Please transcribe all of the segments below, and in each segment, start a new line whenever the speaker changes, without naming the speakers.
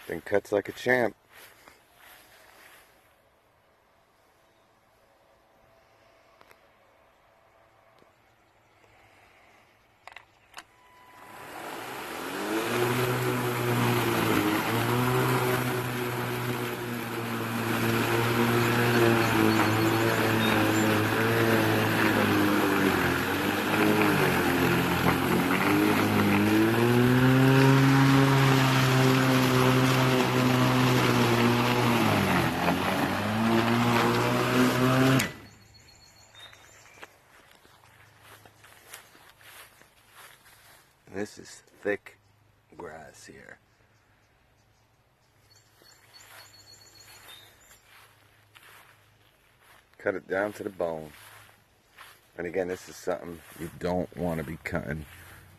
Thing cuts like a champ. This is thick grass here. Cut it down to the bone. And again, this is something you don't want to be cutting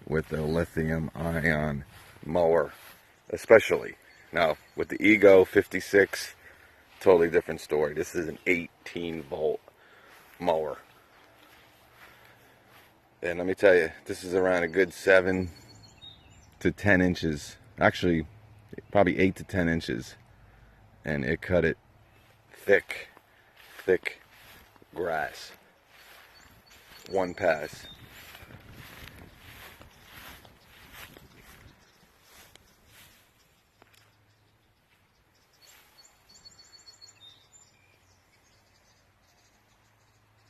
with a lithium-ion mower, especially. Now, with the Ego 56, totally different story. This is an 18-volt mower. And let me tell you, this is around a good 7 to 10 inches. Actually, probably 8 to 10 inches. And it cut it thick grass. One pass.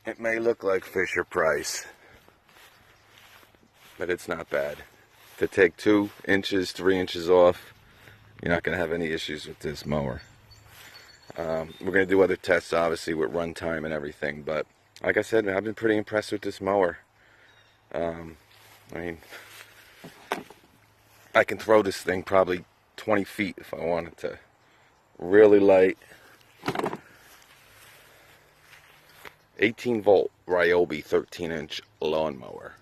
It may look like Fisher Price, but it's not bad. To take 2 inches, 3 inches off, you're not going to have any issues with this mower. We're going to do other tests, obviously, with run time and everything, but like I said, I've been pretty impressed with this mower. I mean, I can throw this thing probably 20 feet if I wanted to. Really light. 18-volt Ryobi 13-inch lawnmower.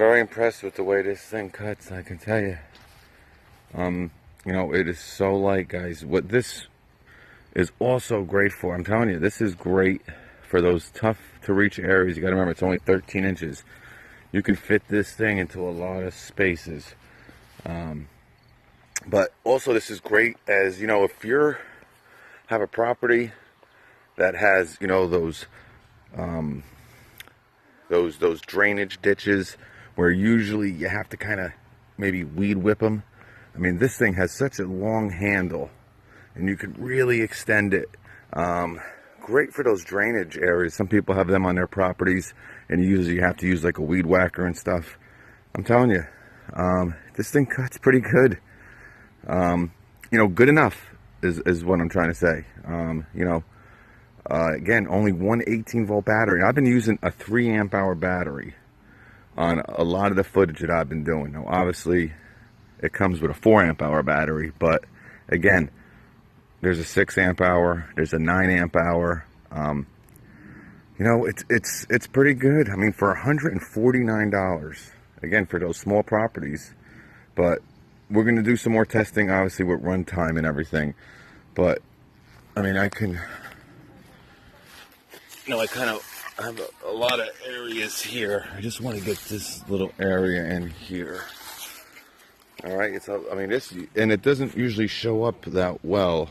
very impressed with the way this thing cuts, I can tell you. You know, it is so light, guys. What this is also great for, I'm telling you, this is great for those tough to reach areas. You gotta remember, it's only 13 inches. You can fit this thing into a lot of spaces. But also this is great as, you know, if you're have a property that has, you know, those drainage ditches where usually you have to kind of maybe weed whip them. I mean, this thing has such a long handle and you could really extend it. Great for those drainage areas. Some people have them on their properties and usually you have to use like a weed whacker and stuff. I'm telling you, this thing cuts pretty good. You know, good enough is what I'm trying to say. You know, again, only one 18-volt battery. I've been using a 3 amp hour battery on a lot of the footage that I've been doing. Now, obviously, it comes with a 4 amp hour battery, but again, there's a 6 amp hour, there's a 9 amp hour. You know, it's pretty good. I mean, for $149, again, for those small properties. But we're going to do some more testing, obviously, with runtime and everything. But, I mean, I can... You know, I kind of have a lot of areas here. I just want to get this little area in here. All right, I mean, this, and it doesn't usually show up that well,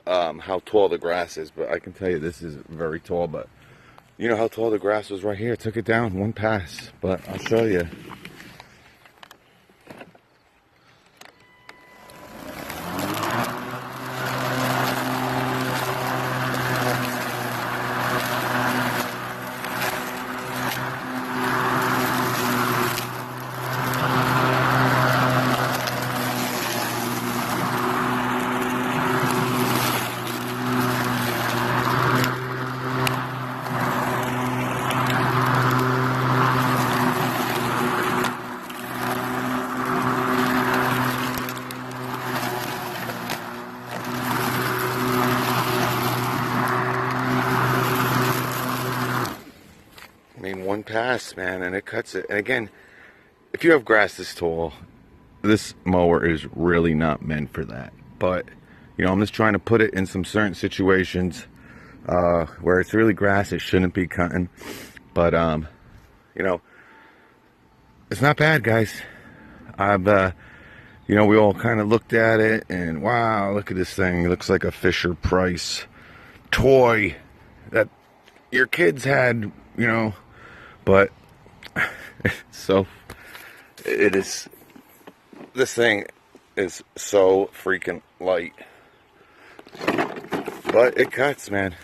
how tall the grass is, but I can tell you this is very tall. But you know how tall the grass was right here? It took it down one pass, but I'll show you. I mean, one pass, man, and it cuts it. And again, if you have grass this tall, this mower is really not meant for that. But, you know, I'm just trying to put it in some certain situations where it's really grass, it shouldn't be cutting. But, you know, it's not bad, guys. You know, we all kind of looked at it and, wow, look at this thing. It looks like a Fisher-Price toy that your kids had, you know. But so it is, this thing is so freaking light, but it cuts, man,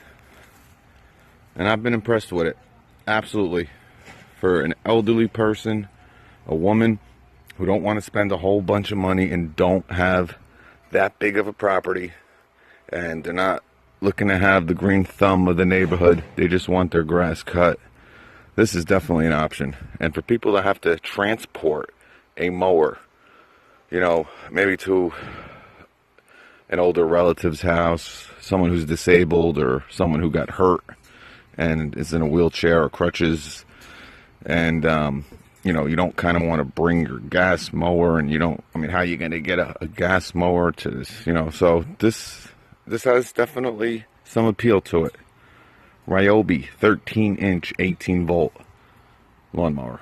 and I've been impressed with it. Absolutely. For an elderly person, a woman who don't want to spend a whole bunch of money and don't have that big of a property, and they're not looking to have the green thumb of the neighborhood, they just want their grass cut. This is definitely an option. And for people that have to transport a mower, you know, maybe to an older relative's house, someone who's disabled or someone who got hurt and is in a wheelchair or crutches, and you know, you don't kind of want to bring your gas mower, and you don't, I mean, how are you going to get a gas mower to this, you know? So this has definitely some appeal to it. Ryobi 13-inch 18-volt lawnmower.